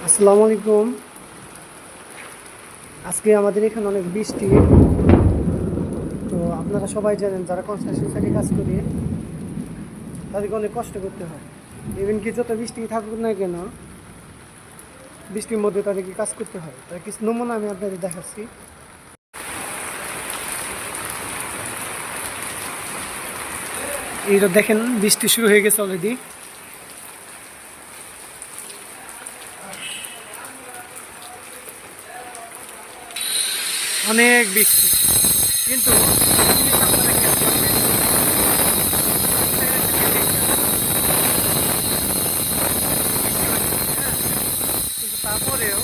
আসসালামু আলাইকুম। আজকে আমাদের এখানে অনেক বৃষ্টি। তো আপনারা সবাই জানেন যারা কনস্ট্রাকশন সাইটে কাজ করে তাদেরকে অনেক কষ্ট করতে হয়। ইভেন কি যত বৃষ্টি থাকুক না কেন বৃষ্টির মধ্যে তাদেরকে কাজ করতে হয়। তার কিছু নমুনা আমি আপনাদের দেখাচ্ছি। এইটা দেখেন, বৃষ্টি শুরু হয়ে গেছে অলরেডি। অনেক বৃষ্টি, কিন্তু জিনিস আপনারা খেয়াল করবেন, কিন্তু তারপরেও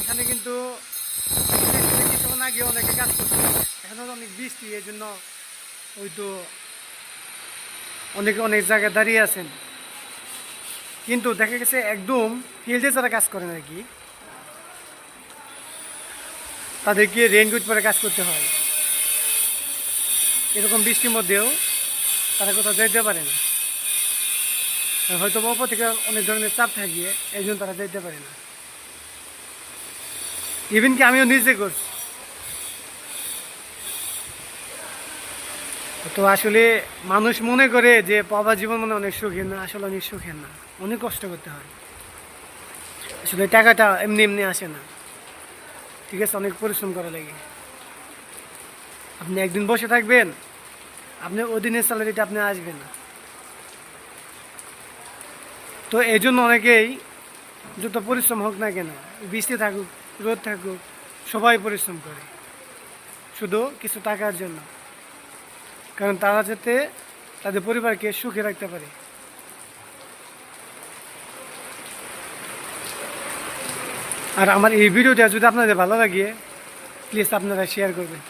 এখানে কিন্তু কিছুক্ষণ আগে অনেকে কাজ করছে। এখানে অনেক বৃষ্টি, এই জন্য হয়তো অনেকে অনেক জায়গায় দাঁড়িয়ে আছেন। কিন্তু দেখা গেছে একদম ফিল্ডে যারা কাজ করেন আর কি, তাদেরকে রেইনকোট পরে কাজ করতে হয়। এরকম বৃষ্টির মধ্যেও তারা কোথাও যেতে পারে না, হয়তো ওপর থেকে অনেক ধরনের চাপ থাকিয়ে এই জন্য তারা যেতে পারে না। ইভেন কি আমিও নিজে করছি। তো আসলে মানুষ মনে করে যে পাওয়া জীবন মানে অনেক সুখের, না, আসলে অনেক সুখের না, অনেক কষ্ট করতে হয়। আসলে টাকাটা এমনি এমনি আসে না, ঠিক আছে, অনেক পরিশ্রম করা লাগে। আপনি একদিন বসে থাকবেন, আপনি ওই দিনের স্যালারিটা আপনি আসবে না। তো এই জন্য অনেকেই যত পরিশ্রম হোক না কেন, বৃষ্টি থাকুক রোদ থাকুক, সবাই পরিশ্রম করে শুধু কিছু টাকার জন্য, কারণ তারা যাতে তাদের পরিবারকে সুখে রাখতে পারে। আর আমার এই ভিডিওটা যদি আপনাদের ভালো লাগে, প্লিজ আপনারা শেয়ার করবেন।